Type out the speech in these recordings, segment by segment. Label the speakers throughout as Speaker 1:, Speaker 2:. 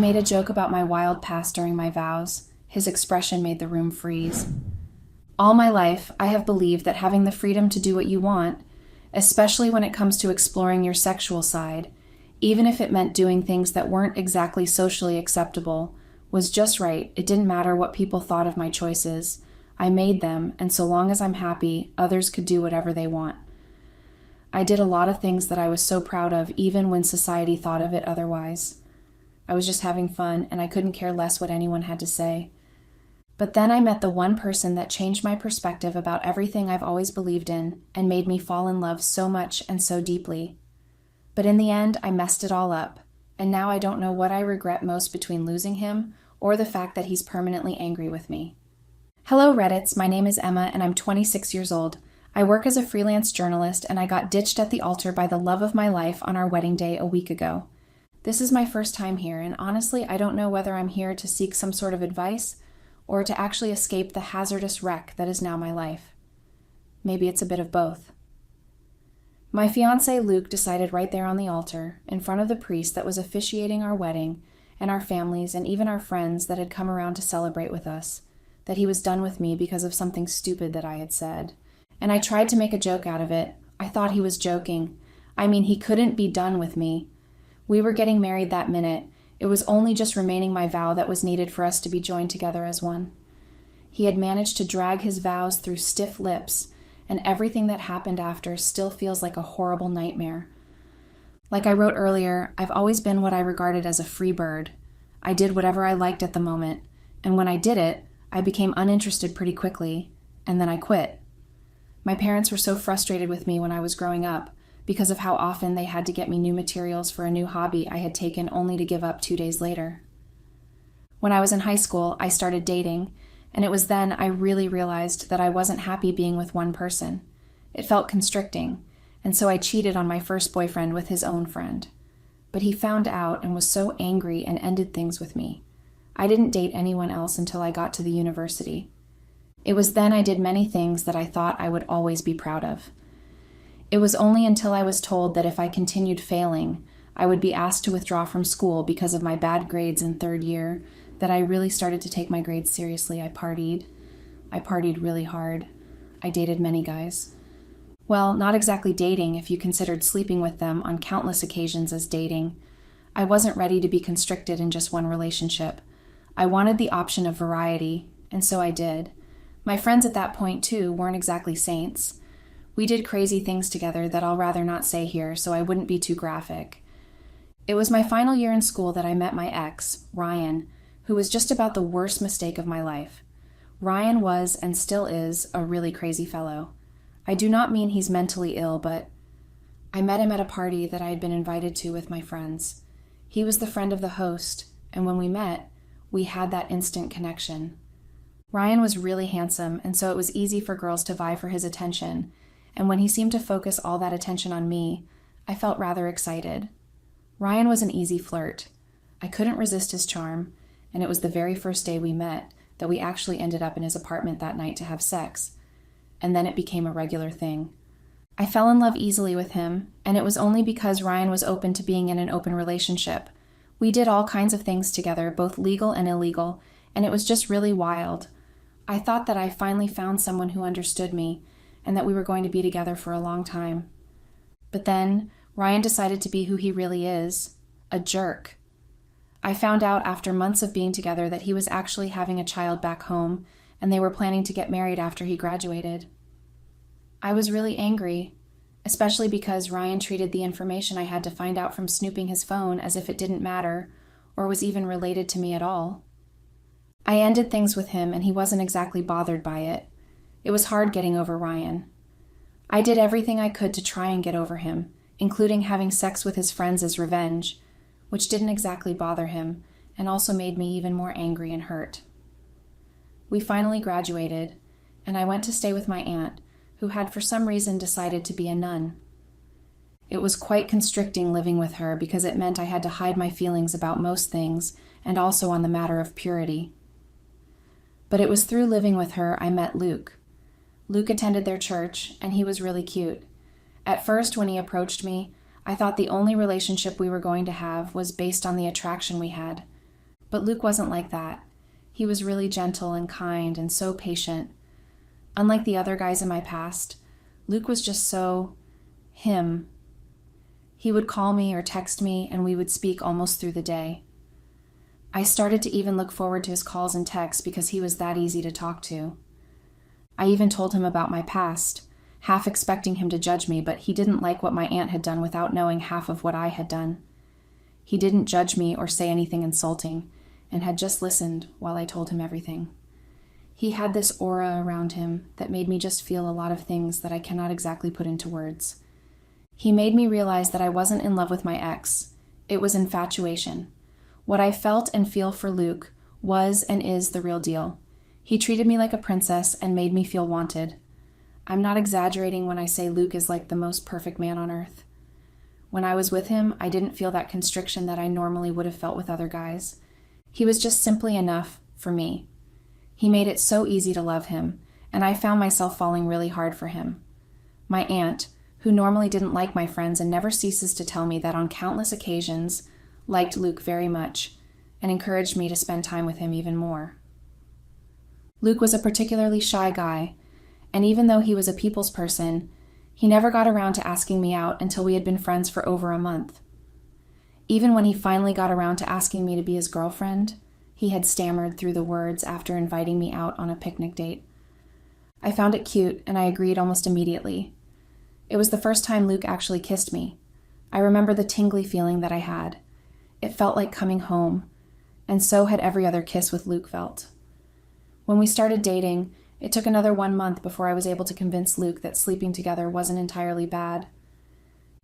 Speaker 1: made a joke about my wild past during my vows. His expression made the room freeze. All my life, I have believed that having the freedom to do what you want, especially when it comes to exploring your sexual side, even if it meant doing things that weren't exactly socially acceptable, was just right. It didn't matter what people thought of my choices. I made them, and so long as I'm happy, others could do whatever they want. I did a lot of things that I was so proud of, even when society thought of it otherwise. I was just having fun, and I couldn't care less what anyone had to say. But then I met the one person that changed my perspective about everything I've always believed in and made me fall in love so much and so deeply. But in the end, I messed it all up, and now I don't know what I regret most between losing him or the fact that he's permanently angry with me. Hello Reddits, my name is Emma and I'm 26 years old. I work as a freelance journalist and I got ditched at the altar by the love of my life on our wedding day a week ago. This is my first time here, and honestly I don't know whether I'm here to seek some sort of advice or to actually escape the hazardous wreck that is now my life. Maybe it's a bit of both. My fiancé Luke decided right there on the altar, in front of the priest that was officiating our wedding, and our families and even our friends that had come around to celebrate with us, that he was done with me because of something stupid that I had said. And I tried to make a joke out of it. I thought he was joking. I mean, he couldn't be done with me. We were getting married that minute. It was only just remaining my vow that was needed for us to be joined together as one. He had managed to drag his vows through stiff lips, and everything that happened after still feels like a horrible nightmare. Like I wrote earlier, I've always been what I regarded as a free bird. I did whatever I liked at the moment, and when I did it, I became uninterested pretty quickly, and then I quit. My parents were so frustrated with me when I was growing up because of how often they had to get me new materials for a new hobby I had taken only to give up 2 days later. When I was in high school, I started dating, and it was then I really realized that I wasn't happy being with one person. It felt constricting, and so I cheated on my first boyfriend with his own friend. But he found out and was so angry and ended things with me. I didn't date anyone else until I got to the university. It was then I did many things that I thought I would always be proud of. It was only until I was told that if I continued failing, I would be asked to withdraw from school because of my bad grades in third year that I really started to take my grades seriously. I partied really hard. I dated many guys. Well, not exactly dating if you considered sleeping with them on countless occasions as dating. I wasn't ready to be constricted in just one relationship. I wanted the option of variety, and so I did. My friends at that point, too, weren't exactly saints. We did crazy things together that I'll rather not say here, so I wouldn't be too graphic. It was my final year in school that I met my ex, Ryan, who was just about the worst mistake of my life. Ryan was, and still is, a really crazy fellow. I do not mean he's mentally ill, but I met him at a party that I had been invited to with my friends. He was the friend of the host, and when we met, we had that instant connection. Ryan was really handsome, and so it was easy for girls to vie for his attention, and when he seemed to focus all that attention on me, I felt rather excited. Ryan was an easy flirt. I couldn't resist his charm, and it was the very first day we met that we actually ended up in his apartment that night to have sex, and then it became a regular thing. I fell in love easily with him, and it was only because Ryan was open to being in an open relationship. We did all kinds of things together, both legal and illegal, and it was just really wild. I thought that I finally found someone who understood me, and that we were going to be together for a long time. But then, Ryan decided to be who he really is, a jerk. I found out after months of being together that he was actually having a child back home, and they were planning to get married after he graduated. I was really angry, especially because Ryan treated the information I had to find out from snooping his phone as if it didn't matter, or was even related to me at all. I ended things with him, and he wasn't exactly bothered by it. It was hard getting over Ryan. I did everything I could to try and get over him, including having sex with his friends as revenge, which didn't exactly bother him, and also made me even more angry and hurt. We finally graduated, and I went to stay with my aunt, who had for some reason decided to be a nun. It was quite constricting living with her because it meant I had to hide my feelings about most things, and also on the matter of purity. But it was through living with her I met Luke. Luke attended their church, and he was really cute. At first, when he approached me, I thought the only relationship we were going to have was based on the attraction we had. But Luke wasn't like that. He was really gentle and kind and so patient. Unlike the other guys in my past, Luke was just so him. He would call me or text me, and we would speak almost through the day. I started to even look forward to his calls and texts because he was that easy to talk to. I even told him about my past, half expecting him to judge me, but he didn't like what my aunt had done without knowing half of what I had done. He didn't judge me or say anything insulting, and had just listened while I told him everything. He had this aura around him that made me just feel a lot of things that I cannot exactly put into words. He made me realize that I wasn't in love with my ex. It was infatuation. What I felt and feel for Luke was and is the real deal. He treated me like a princess and made me feel wanted. I'm not exaggerating when I say Luke is like the most perfect man on earth. When I was with him, I didn't feel that constriction that I normally would have felt with other guys. He was just simply enough for me. He made it so easy to love him, and I found myself falling really hard for him. My aunt, who normally didn't like my friends and never ceases to tell me that on countless occasions, liked Luke very much and encouraged me to spend time with him even more. Luke was a particularly shy guy, and even though he was a people's person, he never got around to asking me out until we had been friends for over a month. Even when he finally got around to asking me to be his girlfriend, he had stammered through the words after inviting me out on a picnic date. I found it cute, and I agreed almost immediately. It was the first time Luke actually kissed me. I remember the tingly feeling that I had. It felt like coming home, and so had every other kiss with Luke felt. When we started dating, it took another 1 month before I was able to convince Luke that sleeping together wasn't entirely bad.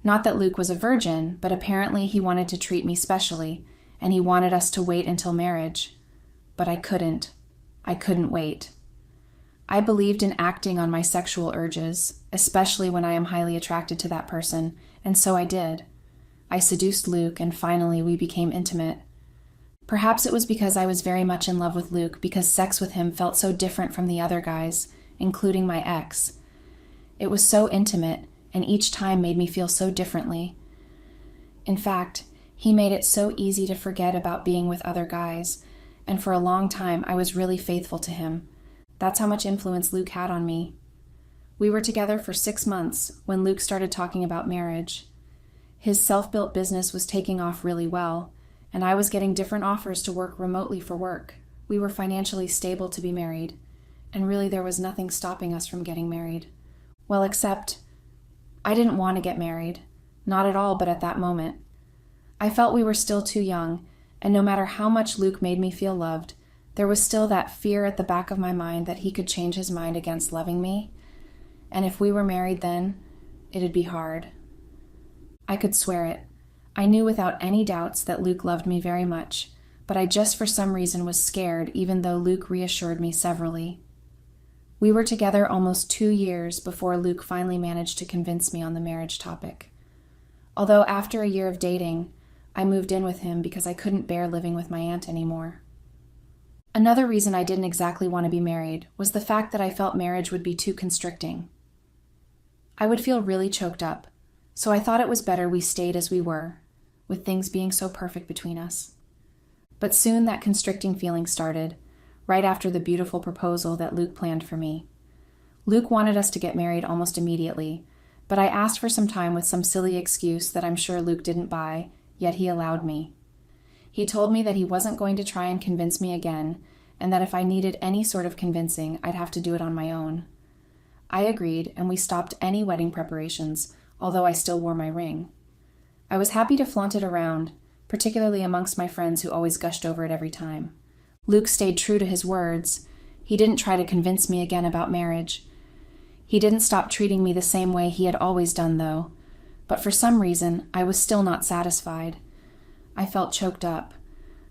Speaker 1: Not that Luke was a virgin, but apparently he wanted to treat me specially, and he wanted us to wait until marriage. But I couldn't. I couldn't wait. I believed in acting on my sexual urges, especially when I am highly attracted to that person, and so I did. I seduced Luke, and finally we became intimate. Perhaps it was because I was very much in love with Luke, because sex with him felt so different from the other guys, including my ex. It was so intimate, and each time made me feel so differently. In fact, he made it so easy to forget about being with other guys, and for a long time I was really faithful to him. That's how much influence Luke had on me. We were together for 6 months when Luke started talking about marriage. His self-built business was taking off really well, and I was getting different offers to work remotely for work. We were financially stable to be married, and really there was nothing stopping us from getting married. Well, except I didn't want to get married. Not at all, but at that moment. I felt we were still too young, and no matter how much Luke made me feel loved, there was still that fear at the back of my mind that he could change his mind against loving me, and if we were married then, it'd be hard. I could swear it. I knew without any doubts that Luke loved me very much, but I just for some reason was scared even though Luke reassured me severally. We were together almost 2 years before Luke finally managed to convince me on the marriage topic. Although after a year of dating, I moved in with him because I couldn't bear living with my aunt anymore. Another reason I didn't exactly want to be married was the fact that I felt marriage would be too constricting. I would feel really choked up, so I thought it was better we stayed as we were, with things being so perfect between us. But soon that constricting feeling started, right after the beautiful proposal that Luke planned for me. Luke wanted us to get married almost immediately, but I asked for some time with some silly excuse that I'm sure Luke didn't buy, yet he allowed me. He told me that he wasn't going to try and convince me again, and that if I needed any sort of convincing, I'd have to do it on my own. I agreed, and we stopped any wedding preparations, although I still wore my ring. I was happy to flaunt it around, particularly amongst my friends who always gushed over it every time. Luke stayed true to his words. He didn't try to convince me again about marriage. He didn't stop treating me the same way he had always done, though. But for some reason, I was still not satisfied. I felt choked up.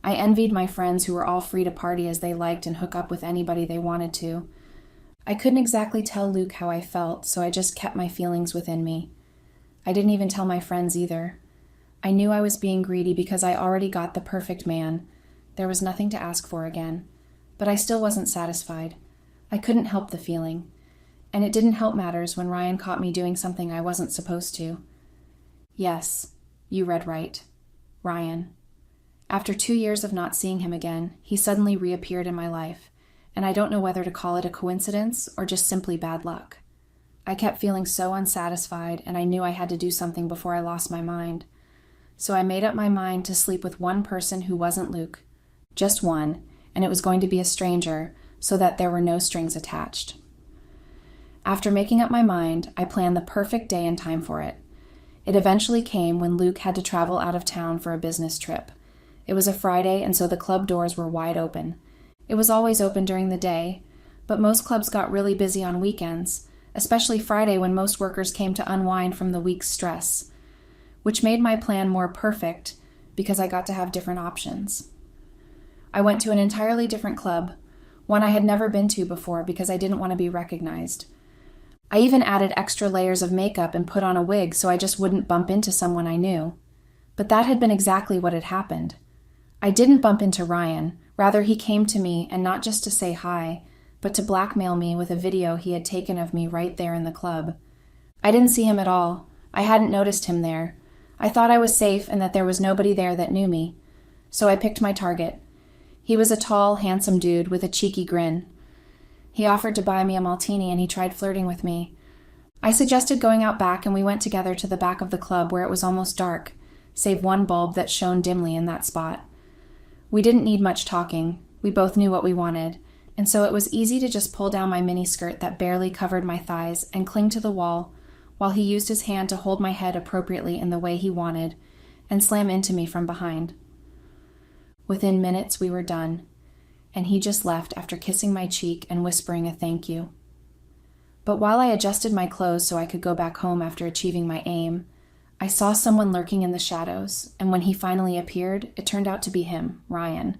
Speaker 1: I envied my friends who were all free to party as they liked and hook up with anybody they wanted to. I couldn't exactly tell Luke how I felt, so I just kept my feelings within me. I didn't even tell my friends either. I knew I was being greedy because I already got the perfect man. There was nothing to ask for again. But I still wasn't satisfied. I couldn't help the feeling. And it didn't help matters when Ryan caught me doing something I wasn't supposed to. Yes, you read right. Ryan. After 2 years of not seeing him again, he suddenly reappeared in my life, and I don't know whether to call it a coincidence or just simply bad luck. I kept feeling so unsatisfied, and I knew I had to do something before I lost my mind. So I made up my mind to sleep with one person who wasn't Luke. Just one, and it was going to be a stranger, so that there were no strings attached. After making up my mind, I planned the perfect day and time for it. It eventually came when Luke had to travel out of town for a business trip. It was a Friday, and so the club doors were wide open. It was always open during the day, but most clubs got really busy on weekends, especially Friday when most workers came to unwind from the week's stress, which made my plan more perfect because I got to have different options. I went to an entirely different club, one I had never been to before because I didn't want to be recognized. I even added extra layers of makeup and put on a wig so I just wouldn't bump into someone I knew. But that had been exactly what had happened. I didn't bump into Ryan. Rather, he came to me, and not just to say hi, but to blackmail me with a video he had taken of me right there in the club. I didn't see him at all. I hadn't noticed him there. I thought I was safe and that there was nobody there that knew me. So I picked my target. He was a tall, handsome dude with a cheeky grin. He offered to buy me a martini and he tried flirting with me. I suggested going out back and we went together to the back of the club where it was almost dark, save one bulb that shone dimly in that spot. We didn't need much talking. We both knew what we wanted, and so it was easy to just pull down my miniskirt that barely covered my thighs and cling to the wall while he used his hand to hold my head appropriately in the way he wanted and slam into me from behind. Within minutes we were done, and he just left after kissing my cheek and whispering a thank you. But while I adjusted my clothes so I could go back home after achieving my aim, I saw someone lurking in the shadows, and when he finally appeared, it turned out to be him, Ryan.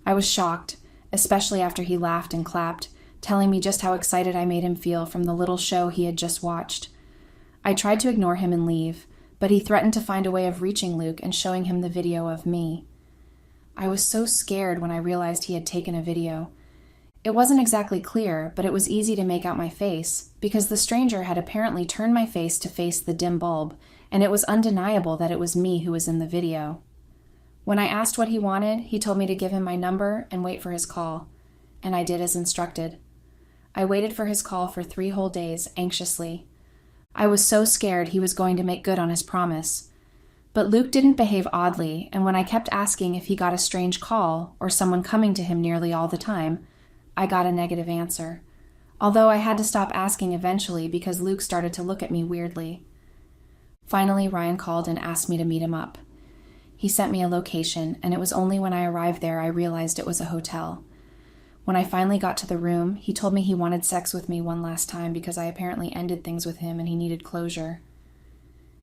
Speaker 1: I was shocked, especially after he laughed and clapped, telling me just how excited I made him feel from the little show he had just watched. I tried to ignore him and leave, but he threatened to find a way of reaching Luke and showing him the video of me. I was so scared when I realized he had taken a video. It wasn't exactly clear, but it was easy to make out my face, because the stranger had apparently turned my face to face the dim bulb, and it was undeniable that it was me who was in the video. When I asked what he wanted, he told me to give him my number and wait for his call, and I did as instructed. I waited for his call for 3 whole days, anxiously. I was so scared he was going to make good on his promise. But Luke didn't behave oddly, and when I kept asking if he got a strange call or someone coming to him nearly all the time, I got a negative answer. Although I had to stop asking eventually because Luke started to look at me weirdly. Finally, Ryan called and asked me to meet him up. He sent me a location, and it was only when I arrived there I realized it was a hotel. When I finally got to the room, he told me he wanted sex with me one last time because I apparently ended things with him and he needed closure.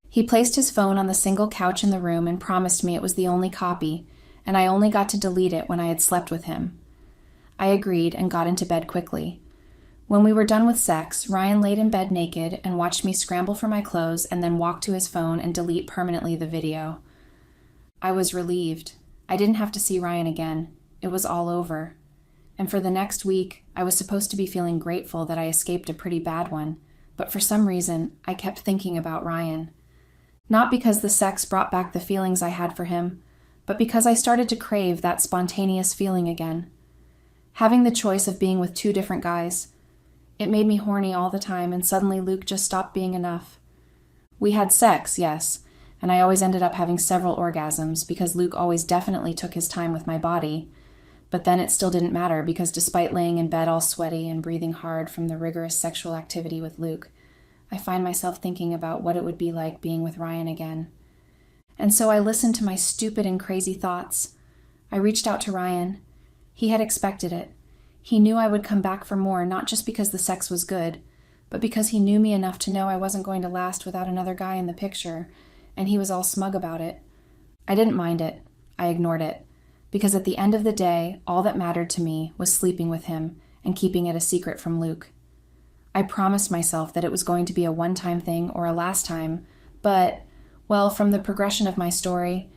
Speaker 1: He placed his phone on the single couch in the room and promised me it was the only copy, and I only got to delete it when I had slept with him. I agreed and got into bed quickly. When we were done with sex, Ryan laid in bed naked and watched me scramble for my clothes and then walk to his phone and delete permanently the video. I was relieved. I didn't have to see Ryan again. It was all over. And for the next week, I was supposed to be feeling grateful that I escaped a pretty bad one, but for some reason, I kept thinking about Ryan. Not because the sex brought back the feelings I had for him, but because I started to crave that spontaneous feeling again. Having the choice of being with 2 different guys, it made me horny all the time, and suddenly Luke just stopped being enough. We had sex, yes, and I always ended up having several orgasms because Luke always definitely took his time with my body. But then it still didn't matter because despite laying in bed all sweaty and breathing hard from the rigorous sexual activity with Luke, I find myself thinking about what it would be like being with Ryan again. And so I listened to my stupid and crazy thoughts. I reached out to Ryan. He had expected it. He knew I would come back for more, not just because the sex was good, but because he knew me enough to know I wasn't going to last without another guy in the picture, and he was all smug about it. I didn't mind it. I ignored it. Because at the end of the day, all that mattered to me was sleeping with him and keeping it a secret from Luke. I promised myself that it was going to be a one-time thing or a last time, but, well, from the progression of my story,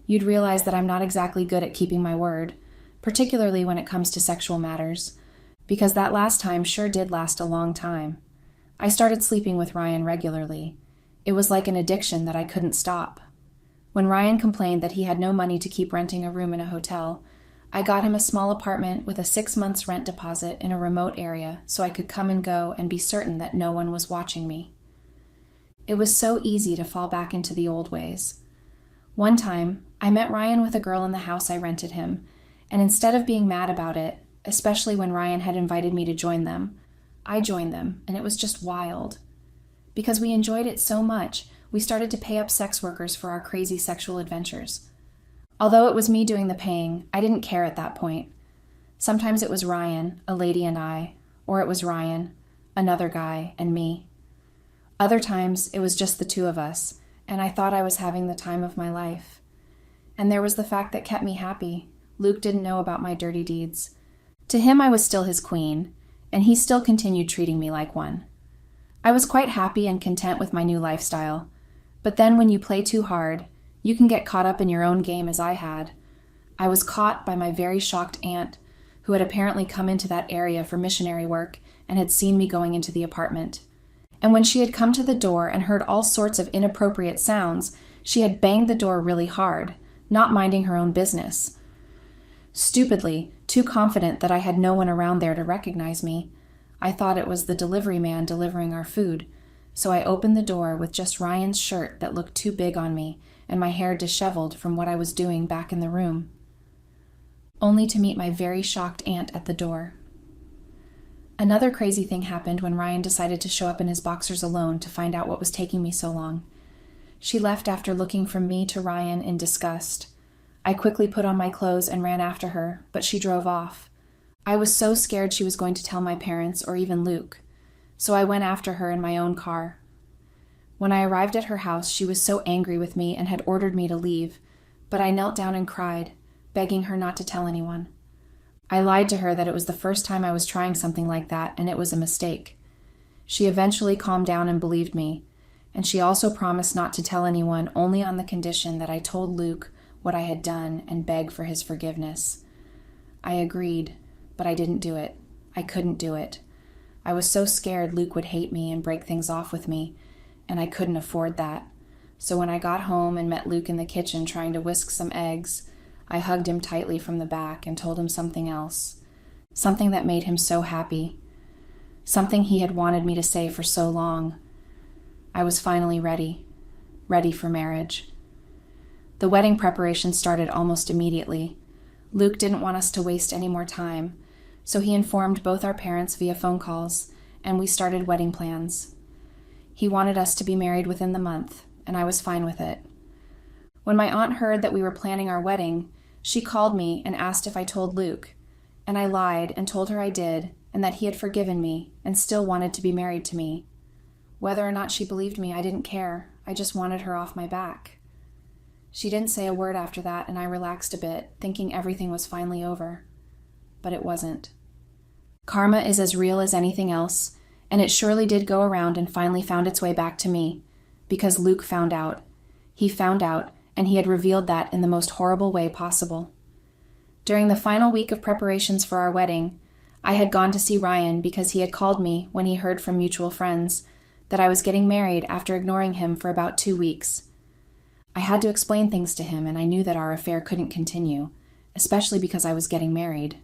Speaker 1: you'd realize that I'm not exactly good at keeping my word, particularly when it comes to sexual matters, because that last time sure did last a long time. I started sleeping with Ryan regularly. It was like an addiction that I couldn't stop. When Ryan complained that he had no money to keep renting a room in a hotel, I got him a small apartment with a 6 months rent deposit in a remote area so I could come and go and be certain that no one was watching me. It was so easy to fall back into the old ways. One time, I met Ryan with a girl in the house I rented him, and instead of being mad about it, especially when Ryan had invited me to join them, I joined them, and it was just wild. Because we enjoyed it so much, we started to pay up sex workers for our crazy sexual adventures. Although it was me doing the paying, I didn't care at that point. Sometimes it was Ryan, a lady, and I, or it was Ryan, another guy, and me. Other times, it was just the two of us, and I thought I was having the time of my life. And there was the fact that kept me happy. Luke didn't know about my dirty deeds. To him, I was still his queen, and he still continued treating me like one. I was quite happy and content with my new lifestyle. But then when you play too hard, you can get caught up in your own game as I had. I was caught by my very shocked aunt, who had apparently come into that area for missionary work and had seen me going into the apartment. And when she had come to the door and heard all sorts of inappropriate sounds, she had banged the door really hard, not minding her own business. Stupidly, too confident that I had no one around there to recognize me, I thought it was the delivery man delivering our food, so I opened the door with just Ryan's shirt that looked too big on me and my hair disheveled from what I was doing back in the room, only to meet my very shocked aunt at the door. Another crazy thing happened when Ryan decided to show up in his boxers alone to find out what was taking me so long. She left after looking from me to Ryan in disgust. I quickly put on my clothes and ran after her, but she drove off. I was so scared she was going to tell my parents or even Luke, so I went after her in my own car. When I arrived at her house, she was so angry with me and had ordered me to leave, but I knelt down and cried, begging her not to tell anyone. I lied to her that it was the first time I was trying something like that and it was a mistake. She eventually calmed down and believed me, and she also promised not to tell anyone, only on the condition that I told Luke what I had done and beg for his forgiveness. I agreed, but I didn't do it. I couldn't do it. I was so scared Luke would hate me and break things off with me, and I couldn't afford that. So when I got home and met Luke in the kitchen trying to whisk some eggs, I hugged him tightly from the back and told him something else, something that made him so happy, something he had wanted me to say for so long. I was finally ready for marriage. The wedding preparations started almost immediately. Luke didn't want us to waste any more time, so he informed both our parents via phone calls, and we started wedding plans. He wanted us to be married within the month, and I was fine with it. When my aunt heard that we were planning our wedding, she called me and asked if I told Luke, and I lied and told her I did, and that he had forgiven me and still wanted to be married to me. Whether or not she believed me, I didn't care. I just wanted her off my back. She didn't say a word after that, and I relaxed a bit, thinking everything was finally over. But it wasn't. Karma is as real as anything else, and it surely did go around and finally found its way back to me, because Luke found out. He found out, and he had revealed that in the most horrible way possible. During the final week of preparations for our wedding, I had gone to see Ryan because he had called me when he heard from mutual friends that I was getting married after ignoring him for about 2 weeks. I had to explain things to him, and I knew that our affair couldn't continue, especially because I was getting married.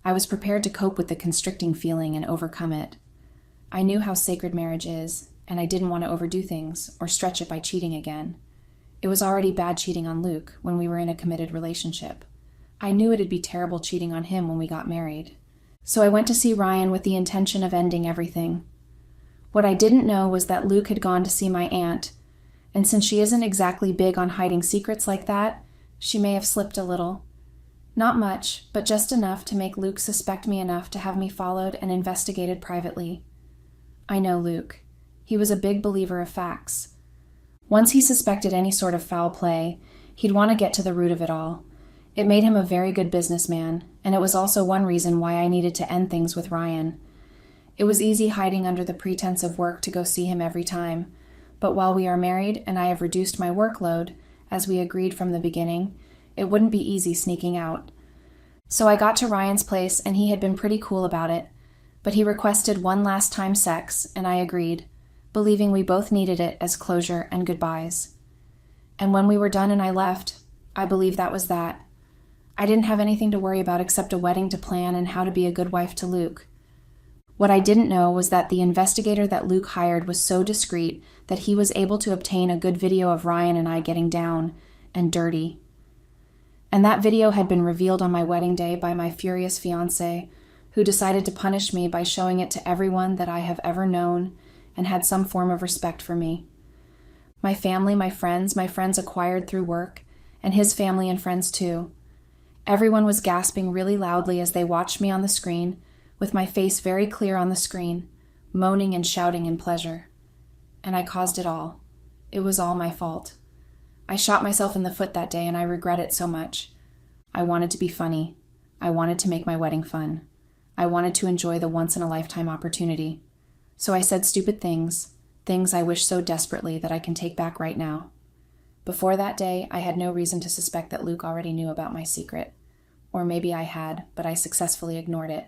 Speaker 1: I was prepared to cope with the constricting feeling and overcome it. I knew how sacred marriage is, and I didn't want to overdo things or stretch it by cheating again. It was already bad cheating on Luke when we were in a committed relationship. I knew it'd be terrible cheating on him when we got married. So I went to see Ryan with the intention of ending everything. What I didn't know was that Luke had gone to see my aunt, and since she isn't exactly big on hiding secrets like that, she may have slipped a little. Not much, but just enough to make Luke suspect me enough to have me followed and investigated privately. I know Luke. He was a big believer of facts. Once he suspected any sort of foul play, he'd want to get to the root of it all. It made him a very good businessman, and it was also one reason why I needed to end things with Ryan. It was easy hiding under the pretense of work to go see him every time, but while we are married and I have reduced my workload, as we agreed from the beginning, it wouldn't be easy sneaking out. So I got to Ryan's place, and he had been pretty cool about it, but he requested one last time sex, and I agreed, believing we both needed it as closure and goodbyes. And when we were done and I left, I believe that was that. I didn't have anything to worry about except a wedding to plan and how to be a good wife to Luke. What I didn't know was that the investigator that Luke hired was so discreet that he was able to obtain a good video of Ryan and I getting down and dirty. And that video had been revealed on my wedding day by my furious fiancé, who decided to punish me by showing it to everyone that I have ever known and had some form of respect for me. My family, my friends acquired through work, and his family and friends too. Everyone was gasping really loudly as they watched me on the screen, with my face very clear on the screen, moaning and shouting in pleasure. And I caused it all. It was all my fault. I shot myself in the foot that day, and I regret it so much. I wanted to be funny. I wanted to make my wedding fun. I wanted to enjoy the once-in-a-lifetime opportunity. So I said stupid things I wish so desperately that I can take back right now. Before that day, I had no reason to suspect that Luke already knew about my secret. Or maybe I had, but I successfully ignored it.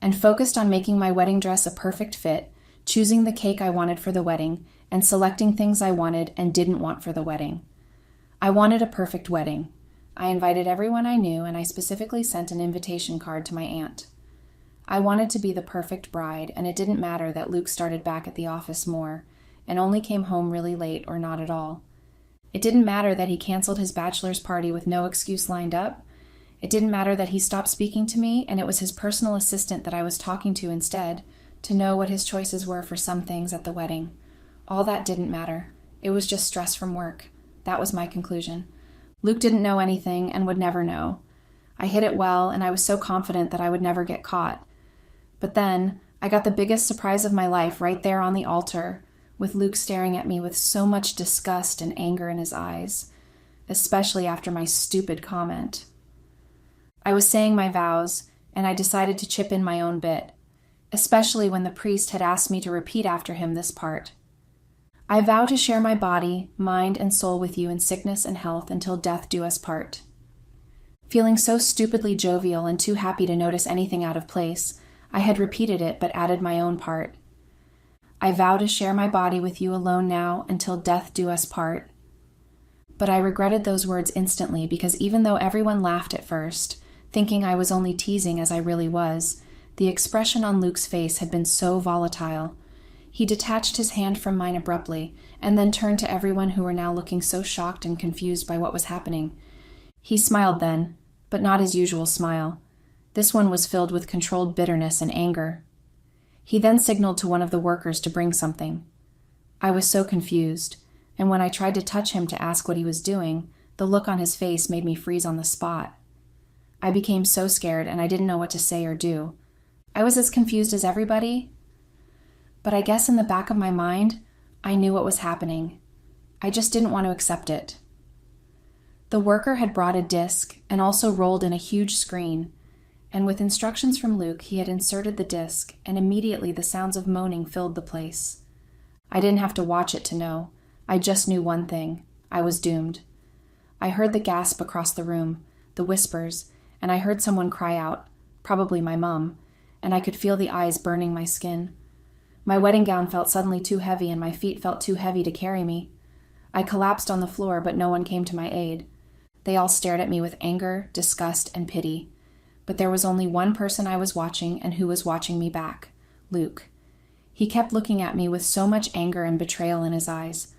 Speaker 1: And focused on making my wedding dress a perfect fit, choosing the cake I wanted for the wedding, and selecting things I wanted and didn't want for the wedding. I wanted a perfect wedding. I invited everyone I knew, and I specifically sent an invitation card to my aunt. I wanted to be the perfect bride, and it didn't matter that Luke started back at the office more, and only came home really late or not at all. It didn't matter that he canceled his bachelor's party with no excuse lined up. It didn't matter that he stopped speaking to me, and it was his personal assistant that I was talking to instead, to know what his choices were for some things at the wedding. All that didn't matter. It was just stress from work. That was my conclusion. Luke didn't know anything and would never know. I hid it well, and I was so confident that I would never get caught. But then, I got the biggest surprise of my life right there on the altar, with Luke staring at me with so much disgust and anger in his eyes, especially after my stupid comment. I was saying my vows, and I decided to chip in my own bit, especially when the priest had asked me to repeat after him this part. I vow to share my body, mind, and soul with you in sickness and health until death do us part. Feeling so stupidly jovial and too happy to notice anything out of place, I had repeated it but added my own part. I vow to share my body with you alone now until death do us part. But I regretted those words instantly because even though everyone laughed at first, thinking I was only teasing as I really was, the expression on Luke's face had been so volatile. He detached his hand from mine abruptly and then turned to everyone who were now looking so shocked and confused by what was happening. He smiled then, but not his usual smile. This one was filled with controlled bitterness and anger. He then signaled to one of the workers to bring something. I was so confused, and when I tried to touch him to ask what he was doing, the look on his face made me freeze on the spot. I became so scared, and I didn't know what to say or do. I was as confused as everybody, but I guess in the back of my mind, I knew what was happening. I just didn't want to accept it. The worker had brought a disc and also rolled in a huge screen, and with instructions from Luke, he had inserted the disc, and immediately the sounds of moaning filled the place. I didn't have to watch it to know. I just knew one thing. I was doomed. I heard the gasp across the room, the whispers, and I heard someone cry out, probably my mom, and I could feel the eyes burning my skin. My wedding gown felt suddenly too heavy, and my feet felt too heavy to carry me. I collapsed on the floor, but no one came to my aid. They all stared at me with anger, disgust, and pity. But there was only one person I was watching and who was watching me back, Luke. He kept looking at me with so much anger and betrayal in his eyes.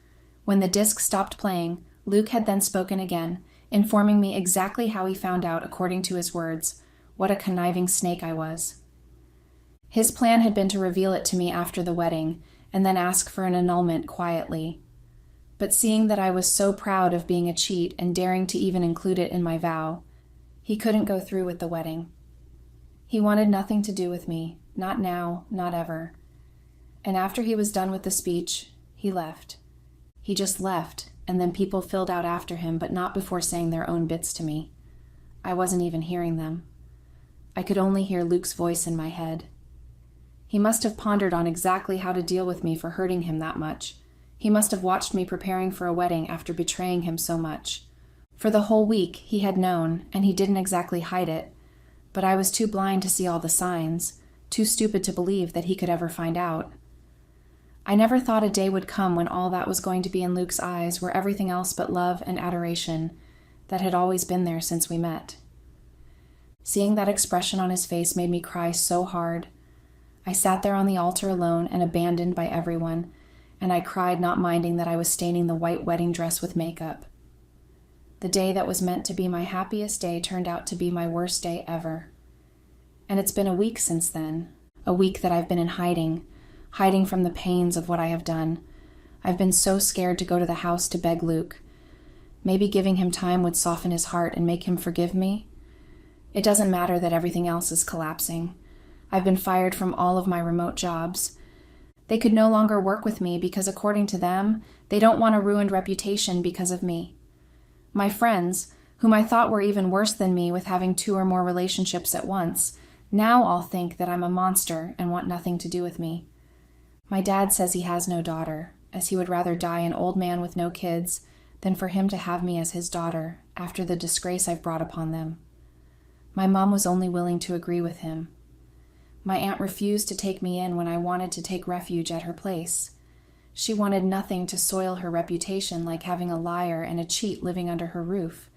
Speaker 1: When the disc stopped playing, Luke had then spoken again, informing me exactly how he found out, according to his words, what a conniving snake I was. His plan had been to reveal it to me after the wedding, and then ask for an annulment quietly. But seeing that I was so proud of being a cheat and daring to even include it in my vow, he couldn't go through with the wedding. He wanted nothing to do with me, not now, not ever. And after he was done with the speech, he left. He just left, and then people filled out after him, but not before saying their own bits to me. I wasn't even hearing them. I could only hear Luke's voice in my head. He must have pondered on exactly how to deal with me for hurting him that much. He must have watched me preparing for a wedding after betraying him so much. For the whole week, he had known, and he didn't exactly hide it, but I was too blind to see all the signs, too stupid to believe that he could ever find out. I never thought a day would come when all that was going to be in Luke's eyes were everything else but love and adoration that had always been there since we met. Seeing that expression on his face made me cry so hard. I sat there on the altar alone and abandoned by everyone, and I cried, not minding that I was staining the white wedding dress with makeup. The day that was meant to be my happiest day turned out to be my worst day ever. And it's been a week since then, a week that I've been in hiding from the pains of what I have done. I've been so scared to go to the house to beg Luke. Maybe giving him time would soften his heart and make him forgive me. It doesn't matter that everything else is collapsing. I've been fired from all of my remote jobs. They could no longer work with me because, according to them, they don't want a ruined reputation because of me. My friends, whom I thought were even worse than me with having 2 or more relationships at once, now all think that I'm a monster and want nothing to do with me. My dad says he has no daughter, as he would rather die an old man with no kids than for him to have me as his daughter after the disgrace I've brought upon them. My mom was only willing to agree with him. My aunt refused to take me in when I wanted to take refuge at her place. She wanted nothing to soil her reputation, like having a liar and a cheat living under her roof.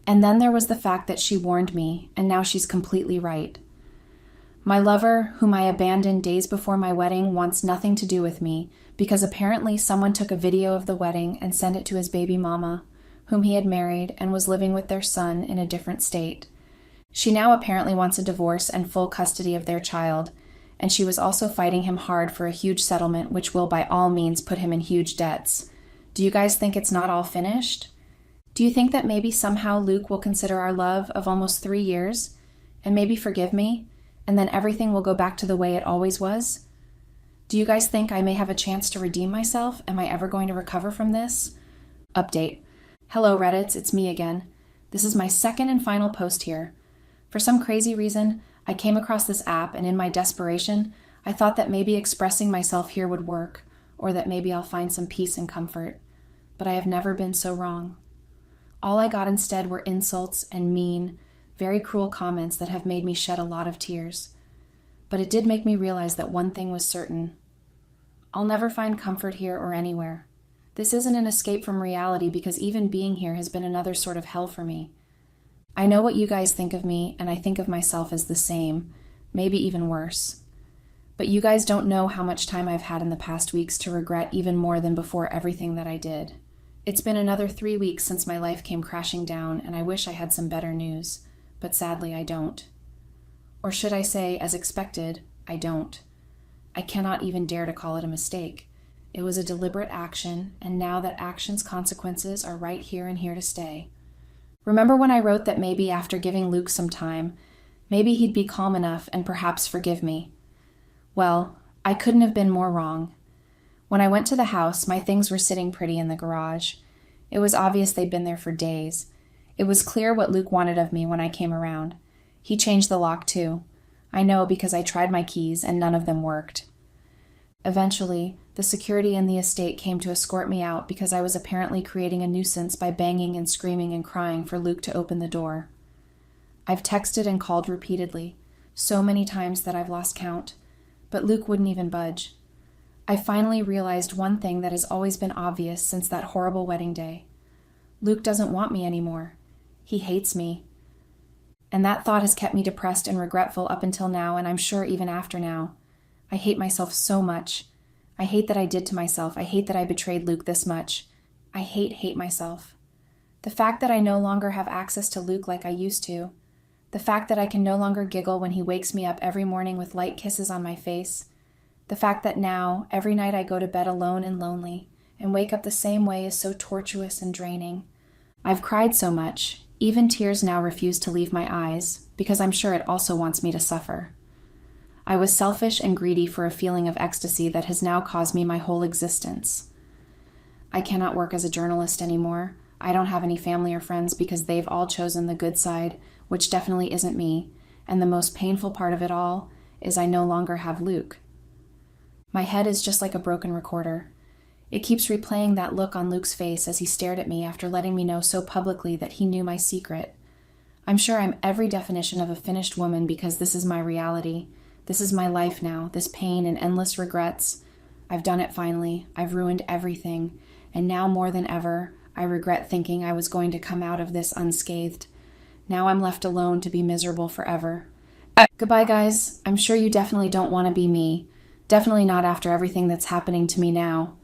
Speaker 1: And then there was the fact that she warned me, and now she's completely right. My lover, whom I abandoned days before my wedding, wants nothing to do with me because apparently someone took a video of the wedding and sent it to his baby mama, whom he had married and was living with their son in a different state. She now apparently wants a divorce and full custody of their child, and she was also fighting him hard for a huge settlement which will by all means put him in huge debts. Do you guys think it's not all finished? Do you think that maybe somehow Luke will consider our love of almost 3 years and maybe forgive me, and then everything will go back to the way it always was? Do you guys think I may have a chance to redeem myself? Am I ever going to recover from this? Update. Hello Reddits, it's me again. This is my second and final post here. For some crazy reason, I came across this app, and in my desperation, I thought that maybe expressing myself here would work, or that maybe I'll find some peace and comfort. But I have never been so wrong. All I got instead were insults and mean, very cruel comments that have made me shed a lot of tears. But it did make me realize that one thing was certain. I'll never find comfort here or anywhere. This isn't an escape from reality because even being here has been another sort of hell for me. I know what you guys think of me, and I think of myself as the same, maybe even worse. But you guys don't know how much time I've had in the past weeks to regret even more than before everything that I did. It's been another 3 weeks since my life came crashing down, and I wish I had some better news, but sadly I don't. Or should I say, as expected, I don't. I cannot even dare to call it a mistake. It was a deliberate action, and now that action's consequences are right here and here to stay. Remember when I wrote that maybe after giving Luke some time, maybe he'd be calm enough and perhaps forgive me? Well, I couldn't have been more wrong. When I went to the house, my things were sitting pretty in the garage. It was obvious they'd been there for days. It was clear what Luke wanted of me when I came around. He changed the lock too. I know because I tried my keys and none of them worked. Eventually, the security in the estate came to escort me out because I was apparently creating a nuisance by banging and screaming and crying for Luke to open the door. I've texted and called repeatedly, so many times that I've lost count, but Luke wouldn't even budge. I finally realized one thing that has always been obvious since that horrible wedding day. Luke doesn't want me anymore. He hates me. And that thought has kept me depressed and regretful up until now, and I'm sure even after now. I hate myself so much. I hate that I did to myself. I hate that I betrayed Luke this much. I hate myself. The fact that I no longer have access to Luke like I used to. The fact that I can no longer giggle when he wakes me up every morning with light kisses on my face. The fact that now, every night I go to bed alone and lonely, and wake up the same way is so tortuous and draining. I've cried so much, even tears now refuse to leave my eyes, because I'm sure it also wants me to suffer. I was selfish and greedy for a feeling of ecstasy that has now caused me my whole existence. I cannot work as a journalist anymore. I don't have any family or friends because they've all chosen the good side, which definitely isn't me, and the most painful part of it all is I no longer have Luke. My head is just like a broken recorder. It keeps replaying that look on Luke's face as he stared at me after letting me know so publicly that he knew my secret. I'm sure I'm every definition of a finished woman because this is my reality. This is my life now, this pain and endless regrets. I've done it finally. I've ruined everything. And now more than ever, I regret thinking I was going to come out of this unscathed. Now I'm left alone to be miserable forever. Goodbye, guys. I'm sure you definitely don't want to be me. Definitely not after everything that's happening to me now.